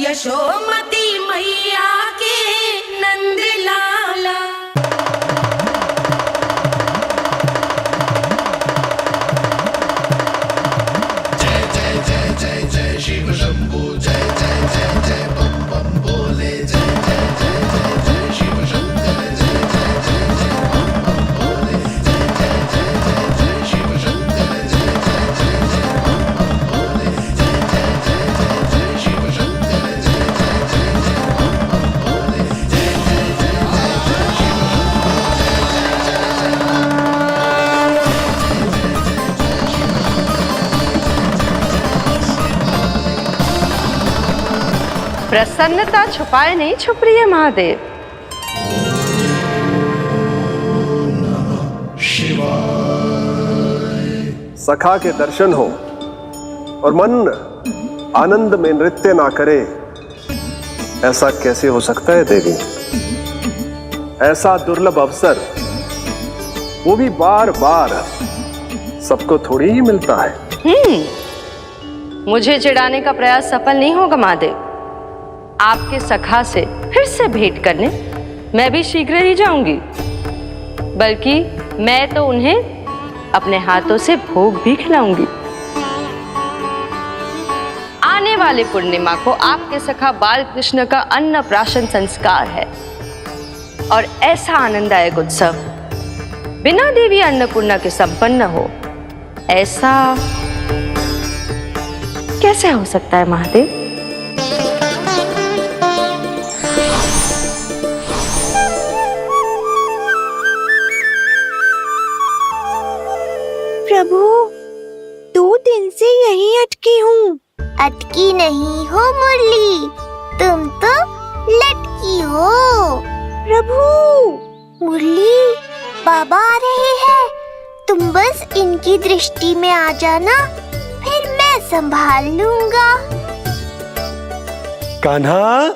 यशोमती मैया के नंद लाला। जय जय जय जय जय शिव शंभू, जय जय जय जय बम बम बोले, जय जय जय जय जय शिव शंकर, जय जय जय जय बम बम बोले, जय जय जय जय जय शिव शंकर, जय जय जय जय बम बम बोले, जय जय जय जय जय शिव शंकर, जय जय जय जय बम बम बोले, जय जय जय जय जय शिव प्रसन्नता छुपाए नहीं छुप रही है महादेव। सखा के दर्शन हो और मन आनंद में नृत्य ना करे, ऐसा कैसे हो सकता है देवी? ऐसा दुर्लभ अवसर वो भी बार बार सबको थोड़ी ही मिलता है। मुझे चिढ़ाने का प्रयास सफल नहीं होगा महादेव। आपके सखा से फिर से भेंट करने मैं भी शीघ्र ही जाऊंगी, बल्कि मैं तो उन्हें अपने हाथों से भोग भी खिलाऊंगी। आने वाले पूर्णिमा को आपके सखा बाल कृष्ण का अन्नप्राशन संस्कार है और ऐसा आनंददायक उत्सव बिना देवी अन्नपूर्णा के संपन्न हो, ऐसा कैसे हो सकता है महादेव? प्रभु, 2 दिन से यहीं अटकी हूँ। अटकी नहीं हो मुरली, तुम तो लटकी हो। प्रभु, मुरली, बाबा आ रहे हैं, तुम बस इनकी दृष्टि में आ जाना, फिर मैं संभाल लूंगा। कान्हा,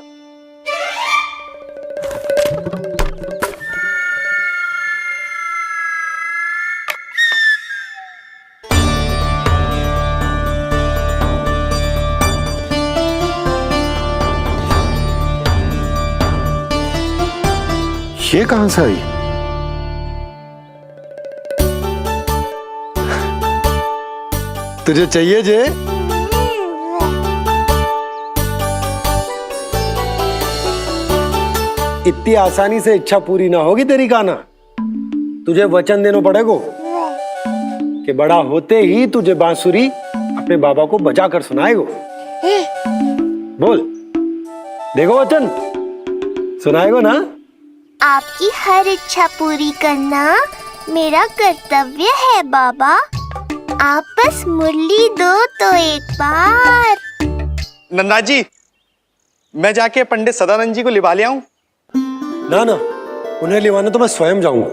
ये कहां से आई? तुझे चाहिए जे? इतनी आसानी से इच्छा पूरी ना होगी तेरी कान्हा। तुझे वचन देना पड़ेगा कि बड़ा होते ही तुझे बांसुरी अपने बाबा को बजा कर सुनाएगो। बोल, देखो वचन सुनाएगो ना? आपकी हर इच्छा पूरी करना मेरा कर्तव्य है बाबा। आप बस मुरली दो तो एक बार। नन्ना जी, मैं जाके पंडित सदानंद जी को लिवा ले आऊं? ना ना, उन्हें लिवाना तो मैं स्वयं जाऊंगा।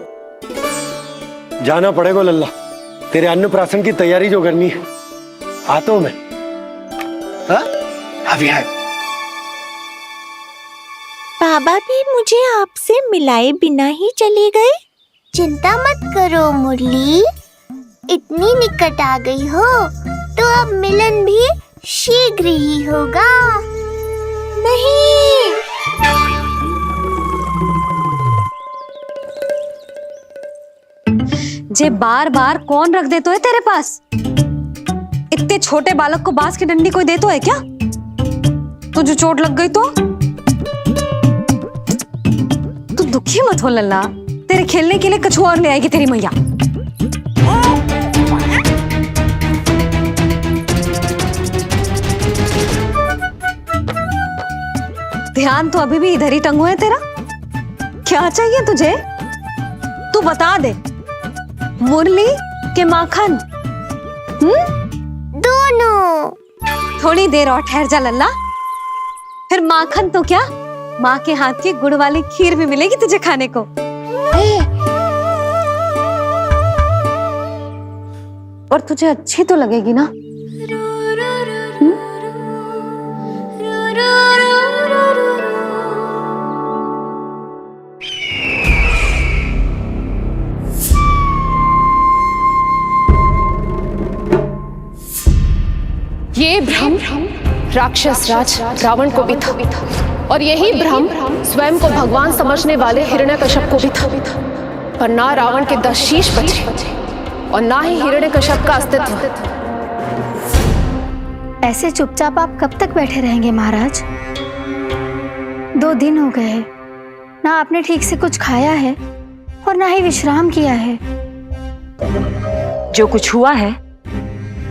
जाना पड़ेगा लल्ला, तेरे अन्नप्राशन की तैयारी जो करनी है। आता हूं मैं। हाँ? अभी आए। बाबा भी मुझे आपसे मिलाए बिना ही चले गए। चिंता मत करो मुरली, इतनी निकट आ गई हो तो अब मिलन भी शीघ्र ही होगा। नहीं, जे बार बार कौन रख दे तो है तेरे पास? इतने छोटे बालक को बांस की डंडी कोई दे तो है क्या? तुझे चोट लग गई तो? तू दुखी मत हो लल्ला, तेरे खेलने के लिए कछुआ और ले आएगी तेरी मैया। ध्यान तो अभी भी इधर ही टंगू है तेरा। क्या चाहिए तुझे? तू बता दे। मुरली के माखन? दोनों। थोड़ी देर और ठहर जा लल्ला, फिर माखन तो क्या, माँ के हाथ की गुड़ वाली खीर भी मिलेगी तुझे खाने को। और तुझे अच्छी तो लगेगी ना? ये भ्रम राक्षस राज रावण को भी था, और यही भ्रम स्वयं को भगवान समझने वाले हिरण्यकश्यप को भी था। पर ना रावण के 10 शीश बचे और ना ही हिरण्यकश्यप का अस्तित्व। ऐसे चुपचाप आप कब तक बैठे रहेंगे महाराज? 2 दिन हो गए हैं, ना आपने ठीक से कुछ खाया है और ना ही विश्राम किया है। जो कुछ हुआ है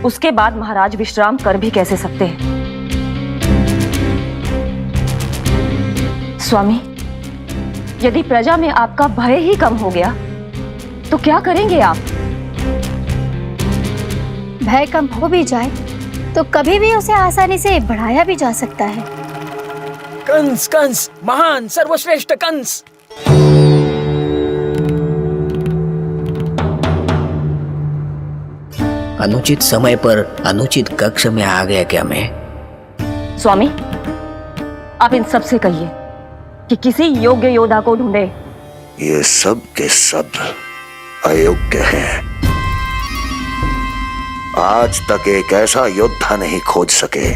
उसके बाद महाराज विश्राम कर भी कैसे सकते हैं? स्वामी, यदि प्रजा में आपका भय ही कम हो गया तो क्या करेंगे आप? भय कम हो भी जाए तो कभी भी उसे आसानी से बढ़ाया भी जा सकता है। कंस कंस, महान सर्वश्रेष्ठ कंस। अनुचित समय पर अनुचित कक्ष में आ गया क्या मैं? स्वामी, आप इन सब से कहिए कि किसी योग्य योद्धा को ढूंढे। ये सब के सब अयोग्य हैं। आज तक एक ऐसा योद्धा नहीं खोज सके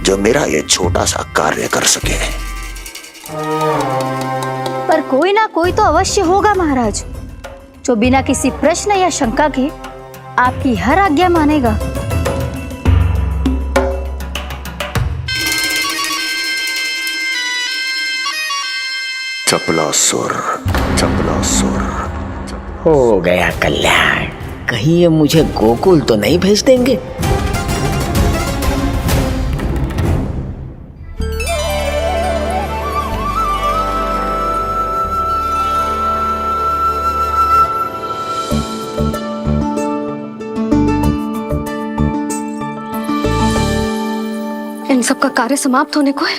जो मेरा ये छोटा सा कार्य कर सके। पर कोई ना कोई तो अवश्य होगा महाराज, जो बिना किसी प्रश्न या शंका के आपकी हर आज्ञा मानेगा। चपलासुर, चपलासुर। हो गया कल्याण। कहीं ये मुझे गोकुल तो नहीं भेज देंगे? इन सब का कार्य समाप्त होने को है,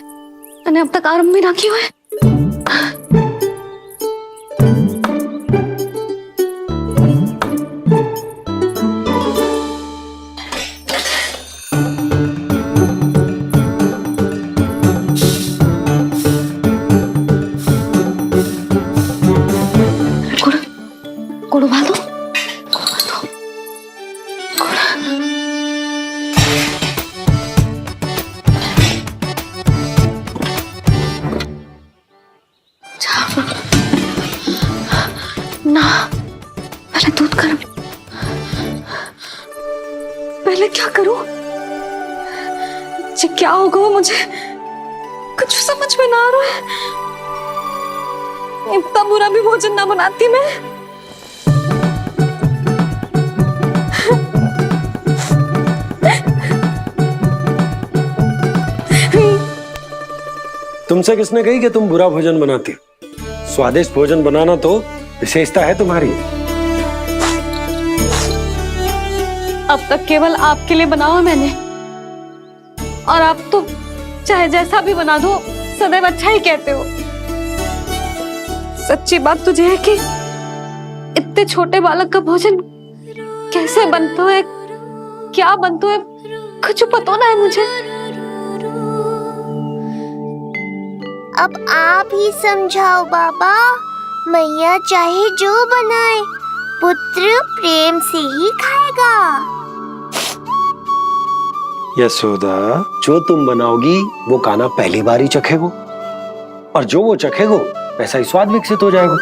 मैंने अब तक आरंभ भी ना किया है। गुड़ उबाल दो। ना, पहले दूध गर्म। पहले क्या करूं? जी क्या होगा वो मुझे कुछ समझ में ना आ रहा है। इतना बुरा भी भोजन ना बनाती मैं। तुमसे किसने कही कि तुम बुरा भोजन बनाती हो? स्वादिष्ट भोजन बनाना तो विशेषता है तुम्हारी। अब तक केवल आपके लिए बनाओ है मैंने, और आप तो चाहे जैसा भी बना दो सदैव अच्छा ही कहते हो। सच्ची बात तुझे है कि इतने छोटे बालक का भोजन कैसे बनता है, क्या बनता है, कुछ पता ना है मुझे। अब आप ही समझाओ बाबा। मैया चाहे जो बनाए, पुत्र प्रेम से ही खाएगा। यशोदा, जो तुम बनाओगी वो कान्हा पहली बार ही चखेगो, और जो वो चखेगो वैसा ही स्वाद विकसित हो जाएगा।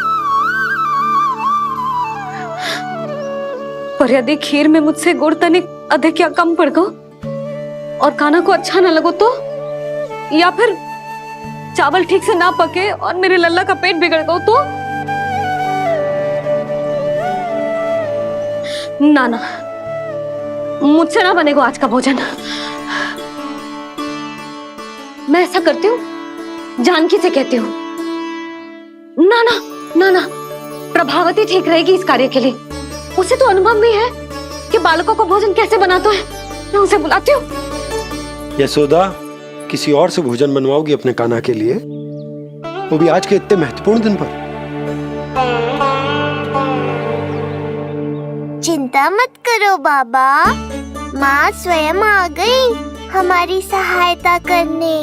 पर यदि खीर में मुझसे गुड़ तनिक अधिक या कम पड़ गो और कान्हा को अच्छा न लगो तो, या फिर चावल ठीक से ना पके और मेरे लल्ला का पेट बिगड़ गो तो? ना ना, मुझसे ना बनेगा आज का भोजन। मैं ऐसा करती हूँ, जानकी से कहती हूँ। ना ना ना ना, प्रभावती ठीक रहेगी इस कार्य के लिए। उसे तो अनुभव भी है कि बालकों को भोजन कैसे बनाता है। मैं उसे बुलाती हूँ। यशोदा, किसी और से भोजन बनवाओगी अपने कान्हा के लिए, वो भी आज के इतने महत्वपूर्ण दिन पर? चिंता मत करो बाबा, माँ स्वयं आ गई हमारी सहायता करने।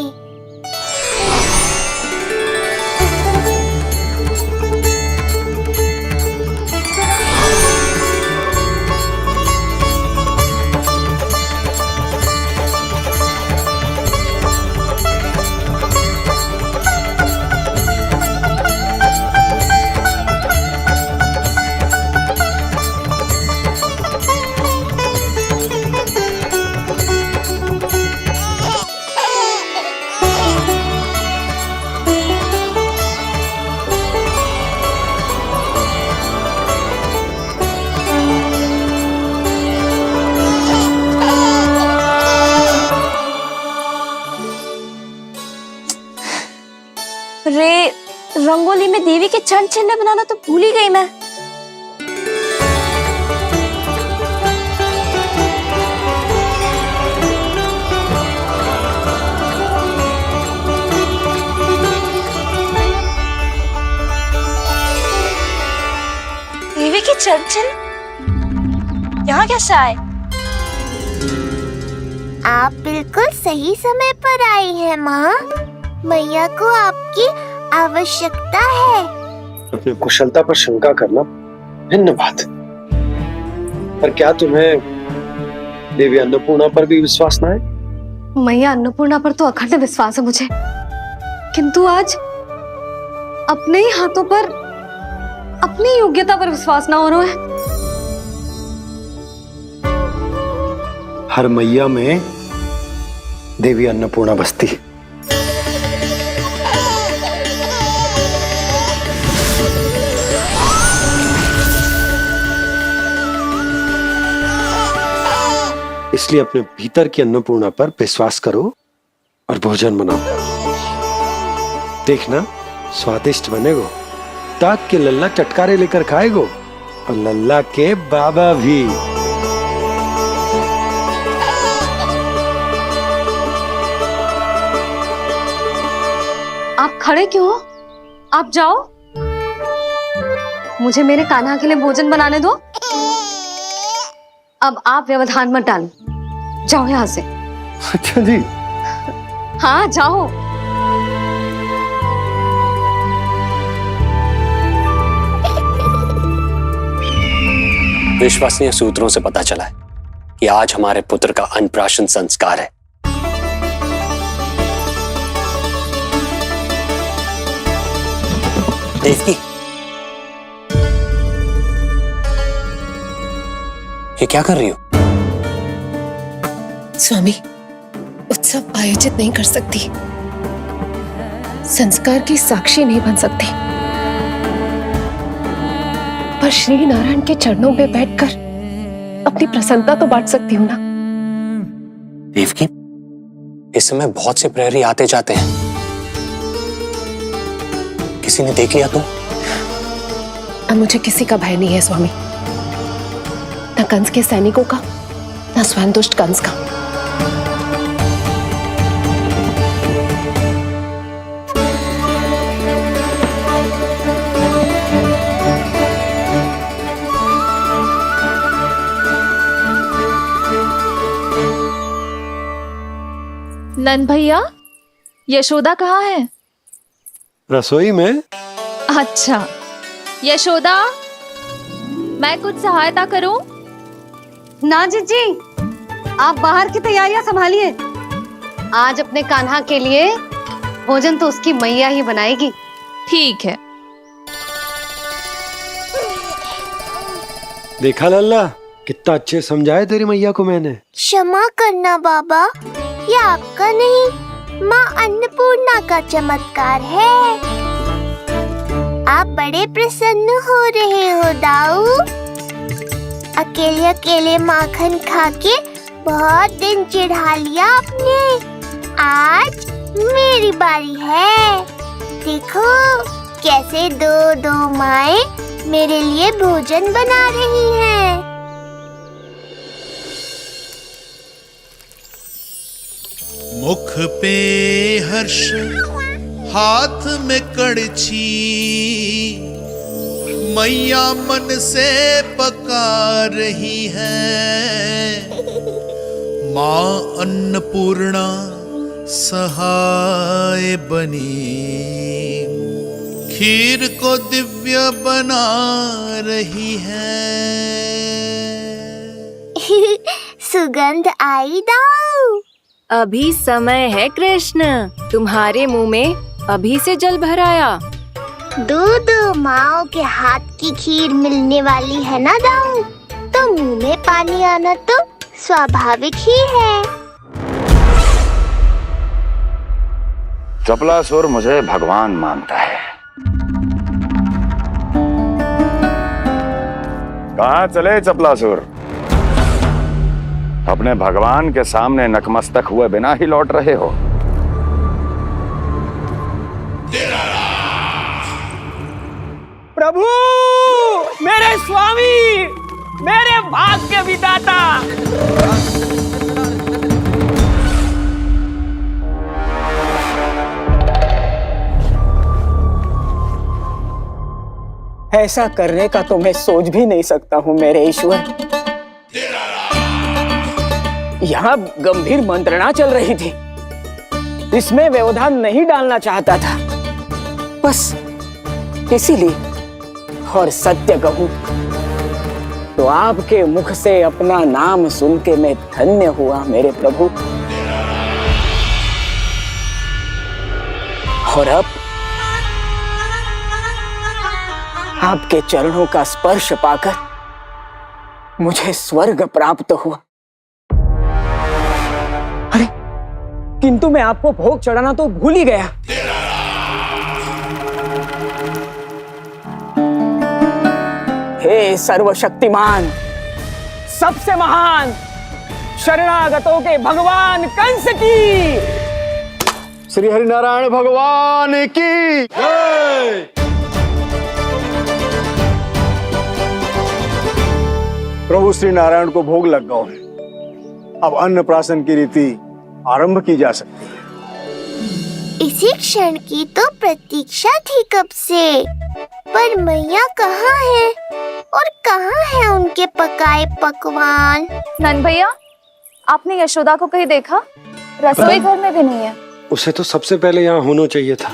रे, रंगोली में देवी के चरण चिन्ह बनाना तो भूल ही गई मैं। देवी के चरण चिन्ह यहाँ कैसे आए? आप बिल्कुल सही समय पर आई हैं माँ। मैया को आपकी आवश्यकता है। अपनी कुशलता पर शंका करना भिन्न बात, पर क्या तुम्हें देवी अन्नपूर्णा पर भी विश्वास न है? मैया अन्नपूर्णा पर तो अखंड विश्वास है मुझे, किंतु आज अपने ही हाथों पर अपनी योग्यता पर विश्वास ना हो रहा है। हर मैया में देवी अन्नपूर्णा बसती। इसलिए अपने भीतर की अन्नपूर्णा पर विश्वास करो और भोजन बनाओ। देखना स्वादिष्ट बनेगो, ताक के लल्ला चटकारे लेकर खाएगो और लल्ला के बाबा भी। आप खड़े क्यों हो? आप जाओ, मुझे मेरे कान्हा के लिए भोजन बनाने दो। अब आप व्यवधान मत डालो, जाओ यहाँ से। अच्छा जी। हाँ जाओ। विश्वसनीय सूत्रों से पता चला है कि आज हमारे पुत्र का अन्नप्राशन संस्कार है। देवकी, ये क्या कर रही हो? स्वामी, उत्सव आयोजित नहीं कर सकती, संस्कार की साक्षी नहीं बन सकती, पर श्री नारायण के चरणों में बैठकर अपनी प्रसन्नता तो बांट सकती हूँ ना। देवकी, इस समय बहुत से प्रहरी आते जाते हैं, किसी ने देख लिया तो? अब मुझे किसी का भय नहीं है स्वामी, न कंस के सैनिकों का, न स्वयं दुष्ट कंस का। नंद भैया, यशोदा कहाँ है? रसोई में। अच्छा, यशोदा, मैं कुछ सहायता करूं? ना जीजी, आप बाहर की तैयारियां संभालिए। आज अपने कान्हा के लिए भोजन तो उसकी मैया ही बनाएगी। ठीक है। देखा लल्ला, कितना अच्छे समझाए तेरी मैया को मैंने। क्षमा करना बाबा, ये आपका नहीं, माँ अन्नपूर्णा का चमत्कार है। आप बड़े प्रसन्न हो रहे हो दाऊ। अकेले अकेले माखन खा के बहुत दिन चिढ़ा लिया आपने। आज मेरी बारी है। देखो कैसे दो दो माएं मेरे लिए भोजन बना रही हैं। मुख पे हर्ष, हाथ में कड़छी, मैया मन से पका रही है। माँ अन्नपूर्णा सहाय बनी, खीर को दिव्य बना रही है। सुगंध आई दाऊ। अभी समय है कृष्ण, तुम्हारे मुंह में अभी से जल भर आया। दो माओ के हाथ की खीर मिलने वाली है ना दाऊ, तो मुंह में पानी आना तो स्वाभाविक ही है। चपलासुर मुझे भगवान मानता है। कहाँ चले चपलासुर? अपने भगवान के सामने नतमस्तक हुए बिना ही लौट रहे हो। प्रभु, मेरे स्वामी, मेरे भाग्य विधाता। ऐसा करने का तो मैं सोच भी नहीं सकता हूँ मेरे ईश्वर। यहाँ गंभीर मंत्रणा चल रही थी, इसमें व्यवधान नहीं डालना चाहता था, बस इसीलिए। और सत्य कहूं तो आपके मुख से अपना नाम सुन के मैं धन्य हुआ मेरे प्रभु। और अब आपके चरणों का स्पर्श पाकर मुझे स्वर्ग प्राप्त हुआ। अरे किंतु मैं आपको भोग चढ़ाना तो भूल ही गया। हे सर्वशक्तिमान, सबसे महान, शरणागतों के भगवान कंस की, श्री हरिनारायण भगवान की जय। प्रभु श्री नारायण को भोग लग गया है, अब अन्नप्राशन की रीति आरंभ की जा सकती है। इसी क्षण की तो प्रतीक्षा थी कब से, पर मैया कहाँ है और कहाँ है उनके पकाए पकवान? नंद भैया, आपने यशोदा को कहीं देखा? रसोई घर में भी नहीं है। उसे तो सबसे पहले यहाँ होना चाहिए था,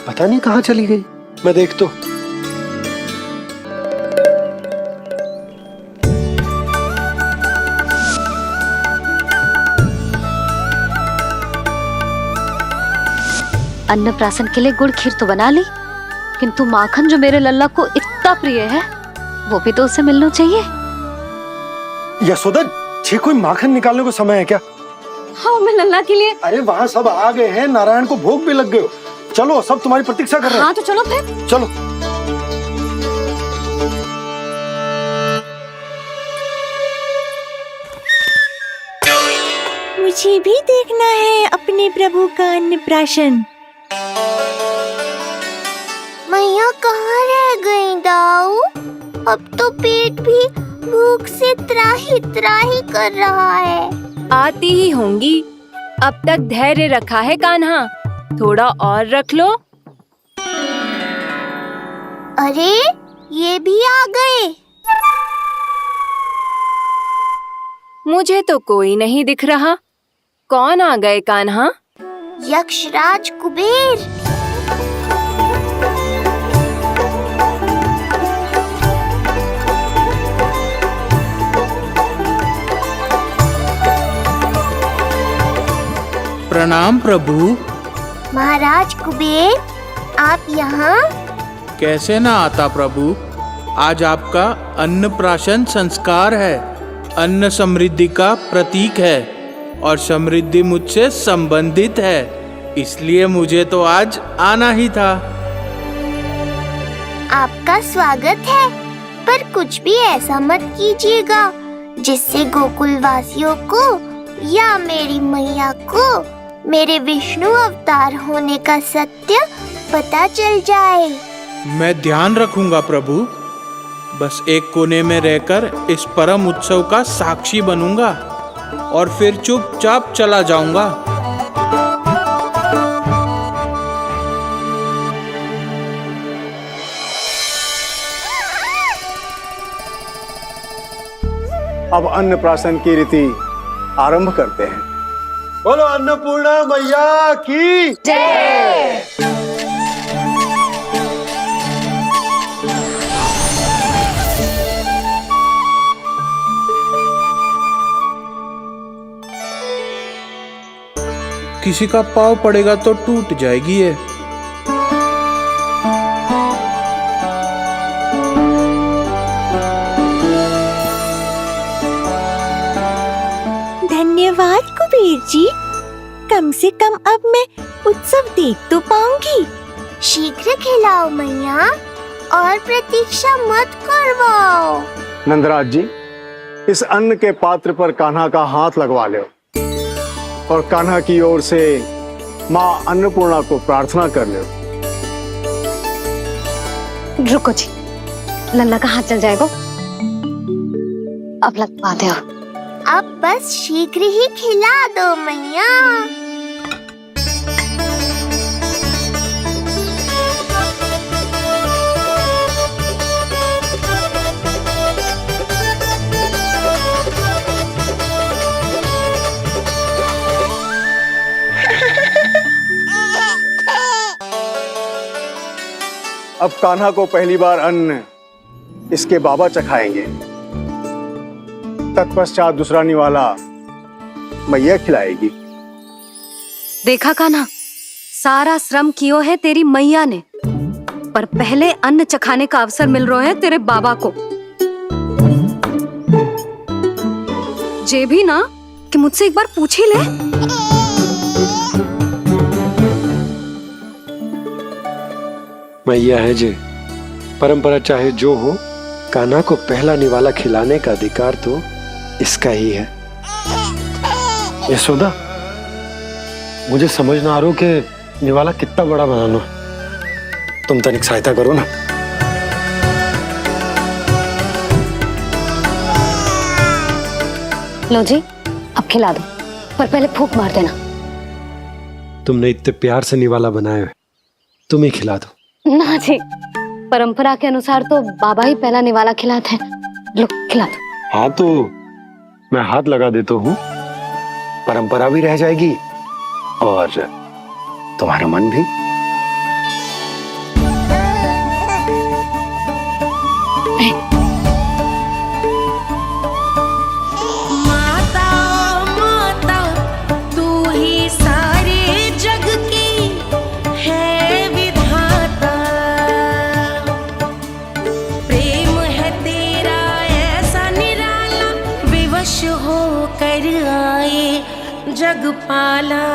पता नहीं कहाँ चली गई। मैं देख तो। अन्नप्राशन के लिए गुड़ खीर तो बना ली, किंतु माखन जो मेरे लल्ला को इतना प्रिय है, वो भी तो उसे मिलना चाहिए। यशोदा, ये कोई माखन निकालने को समय है क्या? हाँ, मैं लल्ला के लिए। अरे वहाँ सब आ गए हैं, नारायण को भोग भी लग गए हो। चलो, सब तुम्हारी प्रतीक्षा कर रहे हैं। हाँ तो चलो फिर। चलो। मुझे भी देखना है अपने प्रभु का अन्नप्राशन। मैया कहाँ रह गई दाऊ? अब तो पेट भी भूख से त्राही त्राही कर रहा है। आती ही होंगी। अब तक धैर्य रखा है कान्हा, थोड़ा और रख लो। अरे ये भी आ गए। मुझे तो कोई नहीं दिख रहा। कौन आ गए कान्हा? यक्षराज कुबेर। प्रणाम प्रभु। महाराज कुबेर, आप यहाँ? कैसे ना आता प्रभु, आज आपका अन्नप्राशन संस्कार है। अन्न समृद्धि का प्रतीक है और समृद्धि मुझसे संबंधित है, इसलिए मुझे तो आज आना ही था। आपका स्वागत है, पर कुछ भी ऐसा मत कीजिएगा जिससे गोकुल वासियों को या मेरी मैया को मेरे विष्णु अवतार होने का सत्य पता चल जाए। मैं ध्यान रखूंगा प्रभु। बस एक कोने में रहकर इस परम उत्सव का साक्षी बनूंगा और फिर चुपचाप चला जाऊंगा। अब अन्नप्राशन की रीति आरंभ करते हैं। बोलो अन्नपूर्णा मैया की जय। किसी का पाँव पड़ेगा तो टूट जाएगी ये। धन्यवाद कुबेर जी, कम से कम अब मैं उत्सव देख तो पाऊंगी। शीघ्र खिलाओ मैया और प्रतीक्षा मत करवाओ। नंदराज जी, इस अन्न के पात्र पर कान्हा का हाथ लगवा लो और कान्हा की ओर से माँ अन्नपूर्णा को प्रार्थना कर लो। रुको जी, लल्ला का हाथ चल जाएगा। अब लगवा दो। अब बस शीघ्र ही खिला दो मैया। अब कान्हा को पहली बार अन्न इसके बाबा चखाएंगे, तत्पश्चात दूसरा निवाला मैया खिलाएगी। देखा कान्हा, सारा श्रम कियो है तेरी मैया ने, पर पहले अन्न चखाने का अवसर मिल रहा है तेरे बाबा को। जे भी ना कि मुझसे एक बार पूछ ही ले। मैया है जे, परंपरा चाहे जो हो, कान्हा को पहला निवाला खिलाने का अधिकार तो इसका ही है। यशोदा, मुझे समझ ना आ रहा कि निवाला कितना बड़ा बनाना। तुम तनिक सहायता करो ना। लो जी, अब खिला दो, पर पहले फूंक मार देना। तुमने इतने प्यार से निवाला बनाया है, तुम ही खिला दो। ना जी, परंपरा के अनुसार तो बाबा ही पहला निवाला खिलाते हैं। लो खिला दो। हाँ तो मैं हाथ लगा देता हूँ, परंपरा भी रह जाएगी और तुम्हारा मन भी। जगपाला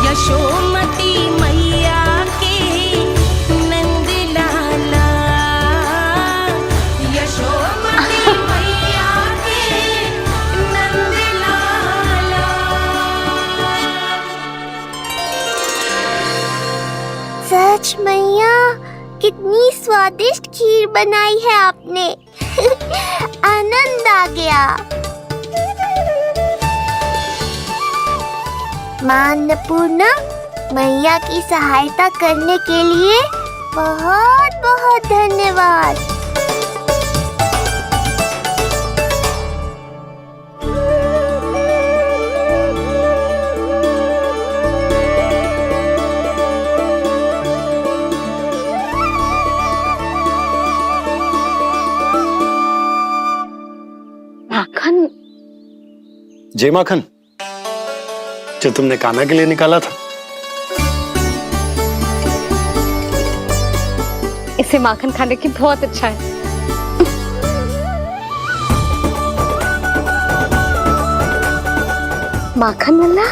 यशोमती मैया के नंद लाला, यशोमती मैया के नंद लाला। सच मैया, कितनी स्वादिष्ट खीर बनाई है आपने। आनंद आ गया। मां अन्नपूर्णा, मैया की सहायता करने के लिए बहुत बहुत धन्यवाद। माखन? जय माखन, जो तुमने कान्हा के लिए निकाला था। इसे माखन खाने की बहुत अच्छा है। माखन लल्ला,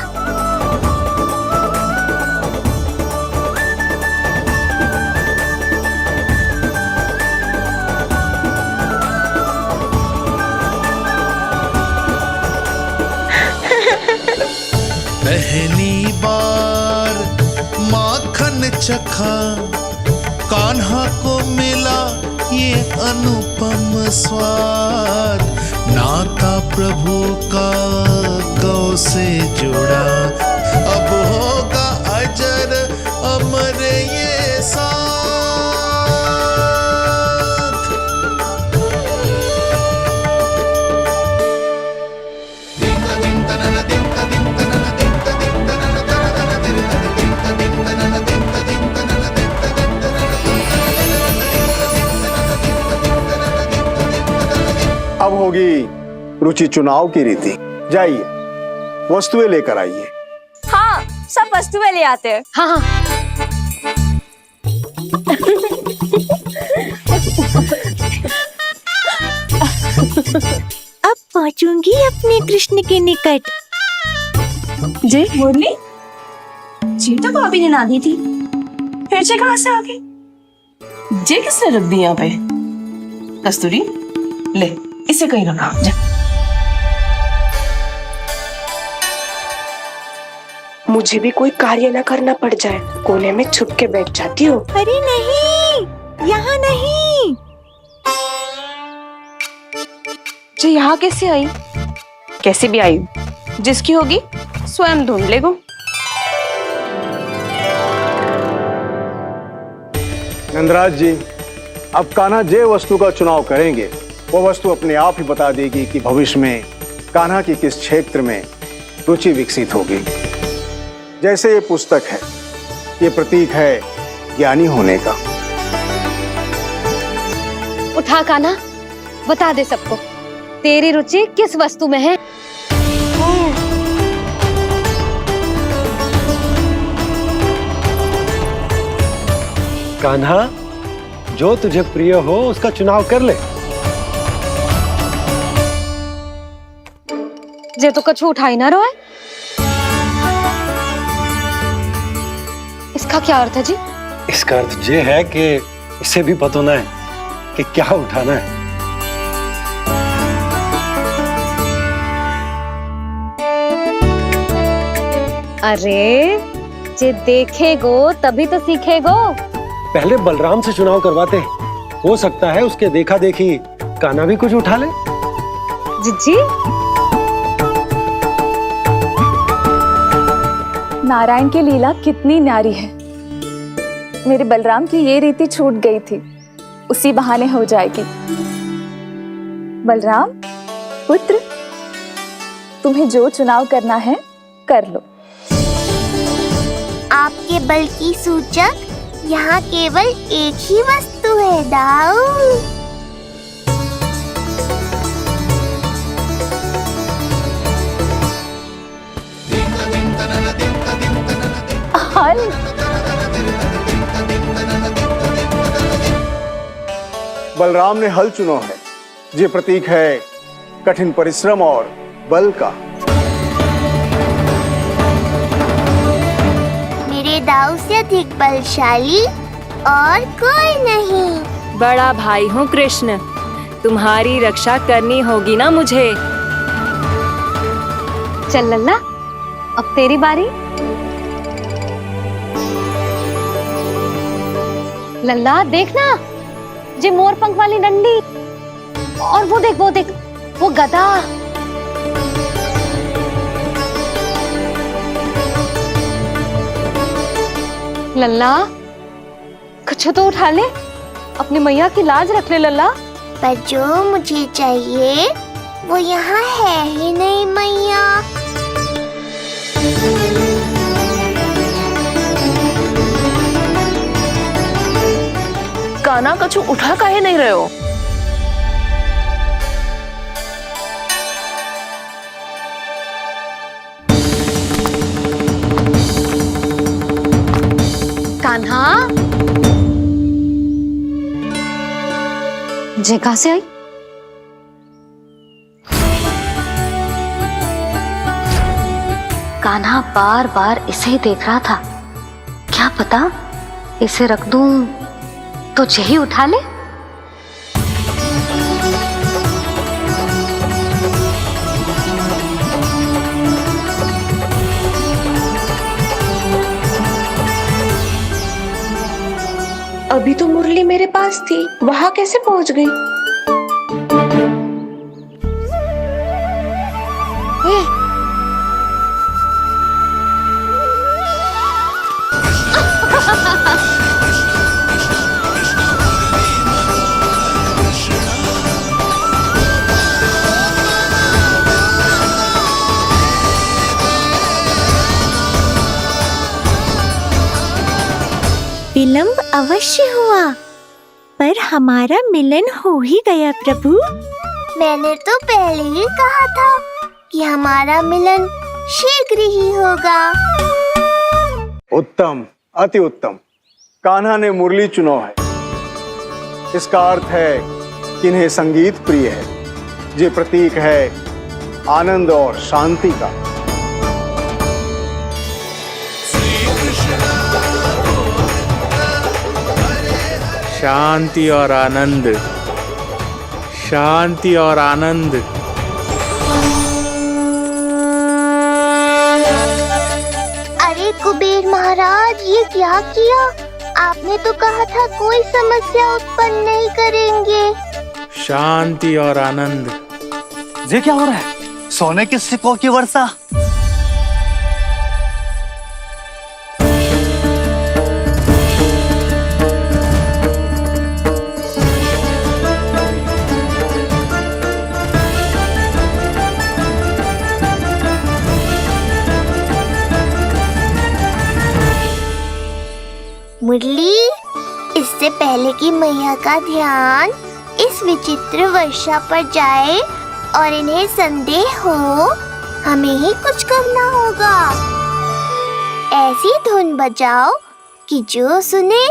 पहली बार माखन चखा, कान्हा को मिला ये अनुपम स्वाद। नाता प्रभु का गौ से जुड़ा, अब होगा अजर अमर ये साथ। अब होगी रुचि चुनाव की रीति। जाइए, वस्तुएं लेकर आइए। हाँ, सब वस्तुएं ले आते हैं। हाँ हाँ। अब पहुंचूंगी अपने कृष्ण के निकट। जय मुरली, जी तो भाभी ने ना दी थी, फिर से कहां से आ गई? जे किसने रख दी यहाँ पे? कस्तूरी, ले इसे कहीं रखा जा। मुझे भी कोई कार्य न करना पड़ जाए, कोने में छुप के बैठ जाती हूँ। अरे नहीं, यहाँ नहीं। जी यहाँ कैसे आई? कैसे भी आई, जिसकी होगी स्वयं ढूंढ लेगो। नंदराज जी, अब कान्हा जे वस्तु का चुनाव करेंगे वो वस्तु अपने आप ही बता देगी कि भविष्य में कान्हा की किस क्षेत्र में रुचि विकसित होगी। जैसे ये पुस्तक है, ये प्रतीक है ज्ञानी होने का। उठा कान्हा, बता दे सबको तेरी रुचि किस वस्तु में है। कान्हा, जो तुझे प्रिय हो उसका चुनाव कर ले। जे तो कछु उठाई ना रोए। इसका क्या अर्थ है जी? इसका अर्थ ये है कि इसे भी पता ना है कि क्या उठाना है। अरे जे देखेगो तभी तो सीखेगो। पहले बलराम से चुनाव करवाते, हो सकता है उसके देखा देखी कान्हा भी कुछ उठा ले। जिज्जी, नारायण की लीला कितनी न्यारी है। मेरे बलराम की ये रीति छूट गई थी, उसी बहाने हो जाएगी। बलराम पुत्र, तुम्हें जो चुनाव करना है कर लो। आपके बल की सूचक यहाँ केवल एक ही वस्तु है दाऊ। हल। बलराम ने हल चुना है, ये प्रतीक है कठिन परिश्रम और बल का। मेरे दाऊ से अधिक बलशाली और कोई नहीं। बड़ा भाई हूँ कृष्ण, तुम्हारी रक्षा करनी होगी ना मुझे। चल लल्ला, अब तेरी बारी। लल्ला देखना, जे मोर पंख वाली डंडी, और वो देख वो गदा। लल्ला कुछ तो उठा ले, अपनी मैया की लाज रख ले लल्ला। पर जो मुझे चाहिए वो यहाँ है ही नहीं मैया। कान्हा, कछु उठा काहे नहीं रहे हो? कान्हा, जे कहाँ से आई? कान्हा बार बार इसे ही देख रहा था। क्या पता इसे रख दूं तो यही उठा ले। अभी तो मुरली मेरे पास थी, वहां कैसे पहुंच गई? विलंब अवश्य हुआ, पर हमारा मिलन हो ही गया प्रभु। मैंने तो पहले ही कहा था कि हमारा मिलन शीघ्र ही होगा। उत्तम, अति उत्तम। कान्हा ने मुरली चुना है, इसका अर्थ है कि इन्हें संगीत प्रिय है। ये प्रतीक है आनंद और शांति का। शांति और आनंद, शांति और आनंद। महाराज ये क्या किया? आपने तो कहा था कोई समस्या उत्पन्न नहीं करेंगे। शांति और आनंद। ये क्या हो रहा है? सोने के सिक्कों की वर्षा। मुरली, इससे पहले कि मैया का ध्यान इस विचित्र वर्षा पर जाए और इन्हें संदेह हो, हमें ही कुछ करना होगा। ऐसी धुन बजाओ कि जो सुने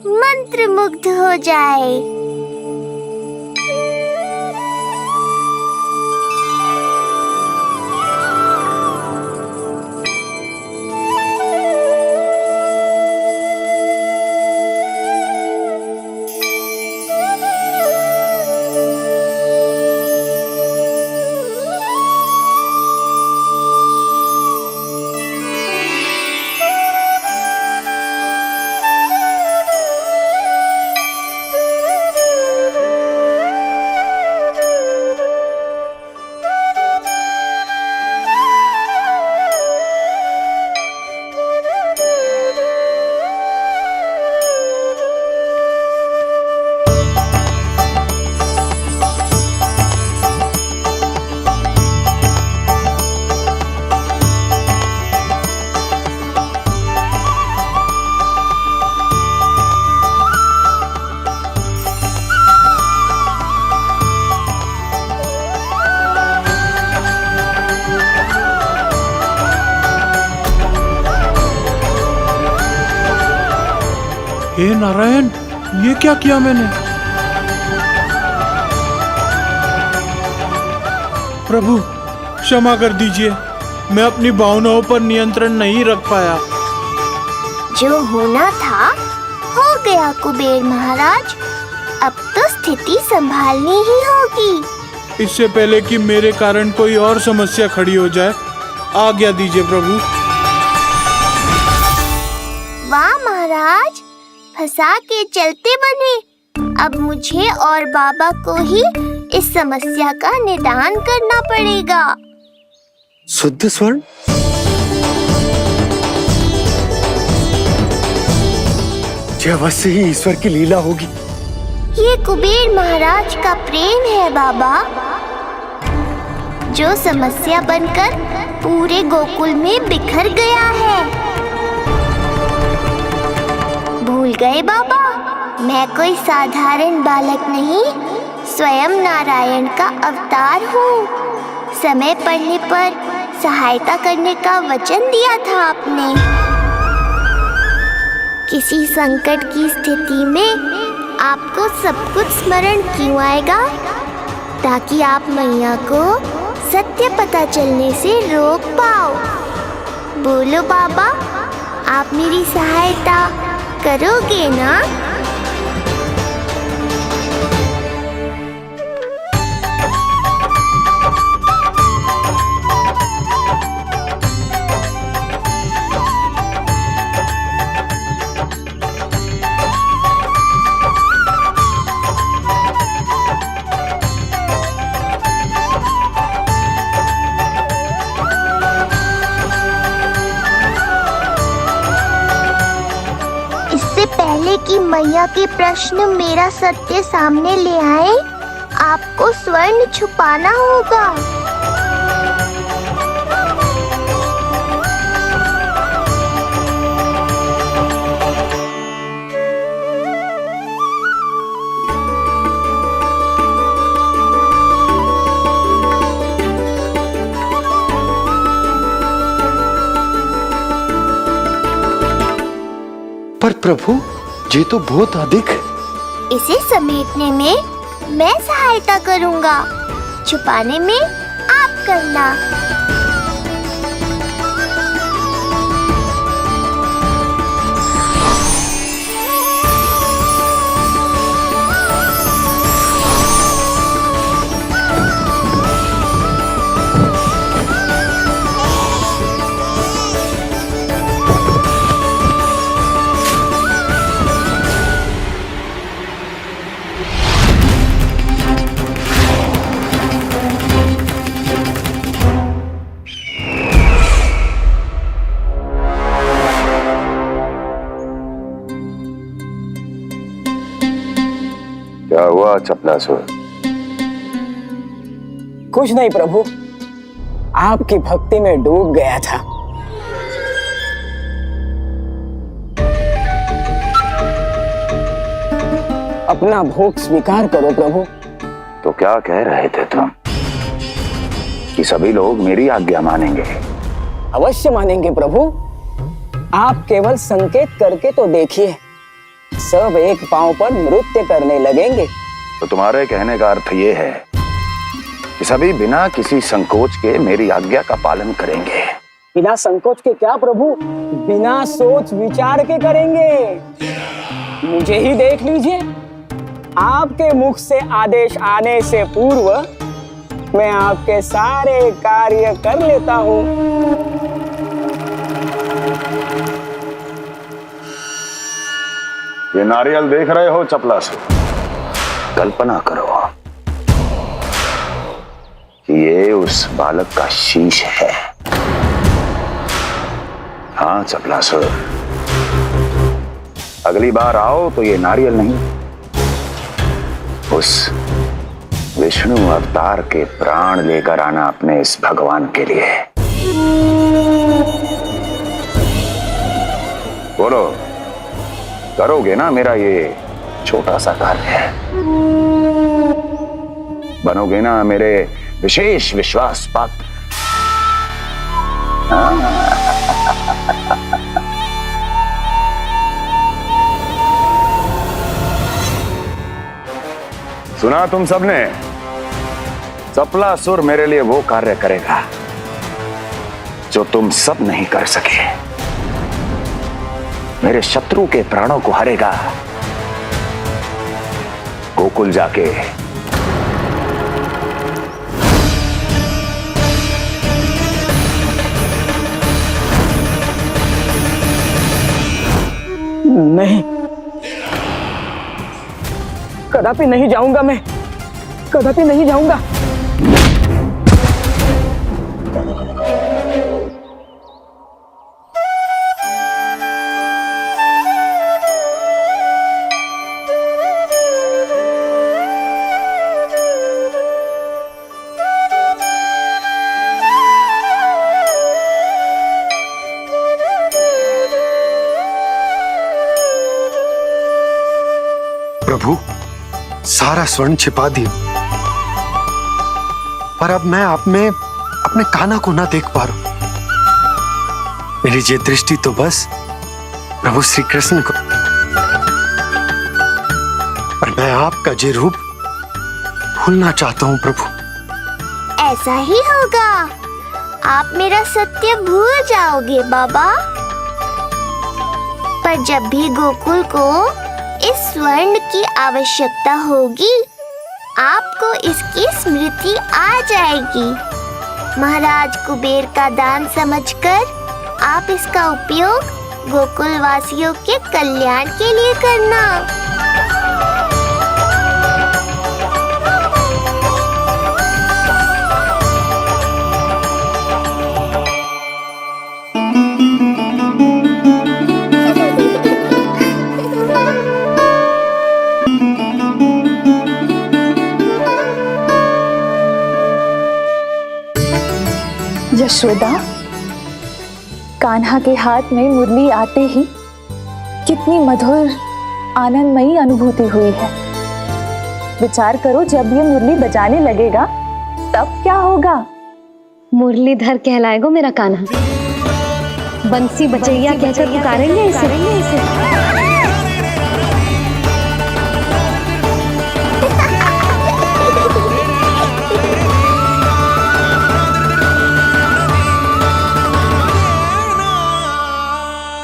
मंत्रमुग्ध हो जाए। हे नारायण, ये क्या किया मैंने? प्रभु क्षमा कर दीजिए, मैं अपनी भावनाओं पर नियंत्रण नहीं रख पाया। जो होना था हो गया कुबेर महाराज। अब तो स्थिति संभालनी ही होगी। इससे पहले कि मेरे कारण कोई और समस्या खड़ी हो जाए, आज्ञा दीजिए प्रभु। वाह महाराज, फंसा के चलते बने। अब मुझे और बाबा को ही इस समस्या का निदान करना पड़ेगा। शुद्ध स्वर्ण? यह अवश्य ही ईश्वर की लीला होगी। ये कुबेर महाराज का प्रेम है बाबा, जो समस्या बनकर पूरे गोकुल में बिखर गया है। भूल गए बाबा, मैं कोई साधारण बालक नहीं, स्वयं नारायण का अवतार हूँ। समय पड़ने पर सहायता करने का वचन दिया था आपने। किसी संकट की स्थिति में आपको सब कुछ स्मरण क्यों आएगा? ताकि आप मैया को सत्य पता चलने से रोक पाओ। बोलो बाबा, आप मेरी सहायता करोगे ना? पहले कि मैया के प्रश्न मेरा सत्य सामने ले आए, आपको स्वर्ण छुपाना होगा। पर प्रभु, ये तो बहुत अधिक है। इसे समेटने में मैं सहायता करूंगा, छुपाने में आप करना। हुआ चपलासुर? कुछ नहीं प्रभु, आपकी भक्ति में डूब गया था। अपना भोग स्वीकार करो प्रभु। तो क्या कह रहे थे तुम कि सभी लोग मेरी आज्ञा मानेंगे? अवश्य मानेंगे प्रभु। आप केवल संकेत करके तो देखिए, सब एक पांव पर नृत्य करने लगेंगे। तो तुम्हारे कहने का अर्थ ये है कि सभी बिना किसी संकोच के मेरी आज्ञा का पालन करेंगे? बिना संकोच के क्या प्रभु, बिना सोच विचार के करेंगे। मुझे ही देख लीजिए, आपके मुख से आदेश आने से पूर्व मैं आपके सारे कार्य कर लेता हूँ। ये नारियल देख रहे हो चपलासुर? कल्पना करो कि ये उस बालक का शीश है। हाँ चपलासुर, अगली बार आओ तो ये नारियल नहीं, उस विष्णु अवतार के प्राण लेकर आना अपने इस भगवान के लिए। बोलो, करोगे ना मेरा ये छोटा सा कार्य? बनोगे ना मेरे विशेष विश्वास पात्र? सुना तुम सबने? चपलासुर मेरे लिए वो कार्य करेगा जो तुम सब नहीं कर सके। मेरे शत्रु के प्राणों को हरेगा। गोकुल जाके नहीं, कदापि नहीं जाऊंगा मैं, कदापि नहीं जाऊंगा। प्रभु, सारा स्वर्ण छिपा दिया, पर अब मैं आप में अपने कान्हा को ना देख पा रहा हूं। मेरी ये दृष्टि तो बस प्रभु श्री कृष्ण को, पर मैं आपका ये रूप भूलना चाहता हूं प्रभु। ऐसा ही होगा, आप मेरा सत्य भूल जाओगे बाबा। पर जब भी गोकुल को इस स्वर्ण की आवश्यकता होगी, आपको इसकी स्मृति आ जाएगी। महाराज कुबेर का दान समझकर आप इसका उपयोग गोकुल वासियों के कल्याण के लिए करना। यशोदा, कान्हा के हाथ में मुरली आते ही कितनी मधुर आनंदमयी अनुभूति हुई है। विचार करो, जब ये मुरली बजाने लगेगा तब क्या होगा? मुरलीधर कहलाएगा मेरा कान्हा। बंसी बजैया कहकर पुकारेंगे इसे।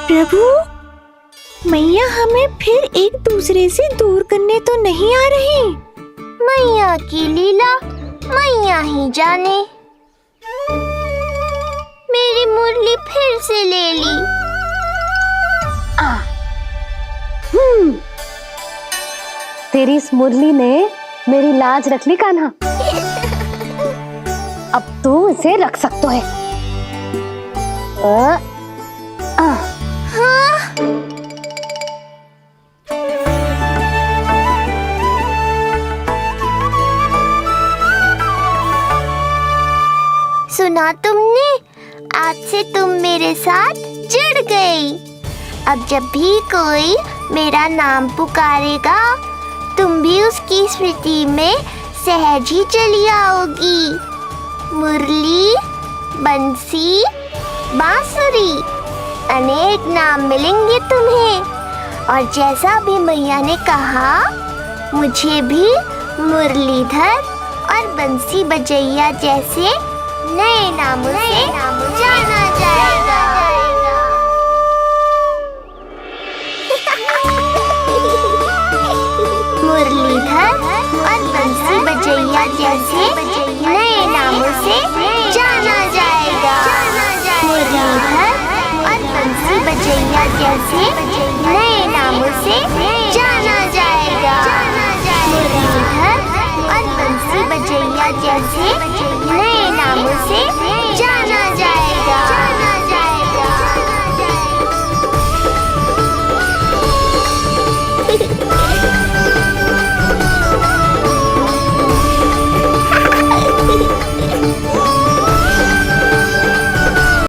प्रभु, मैया हमें फिर एक दूसरे से दूर करने तो नहीं आ रही। मैया की लीला मैया ही जाने। मेरी मुरली फिर से ले ली। तेरी इस मुरली ने मेरी लाज रख ली कान्हा। अब तू इसे रख सकता है। सुना तुमने? आज से तुम मेरे साथ जुड़ गई। अब जब भी कोई मेरा नाम पुकारेगा तुम भी उसकी स्मृति में सहज ही चली आओगी। मुरली, बंसी, बांसुरी, अनेक नाम मिलेंगे तुम्हें। और जैसा भी मैया ने कहा, मुझे भी मुरलीधर और बंसी बजैया जैसे नए नामों से जाना जाएगा। मुरलीधर और बंसी बजैया जैसे नए नामों से जाना जाएगा। मुरलीधर और बंसी बजैया जैसे नए नामों से जाना जाएगा। मुरलीधर और बंसी बजैया जैसे नए नामों से जाना जाएगा।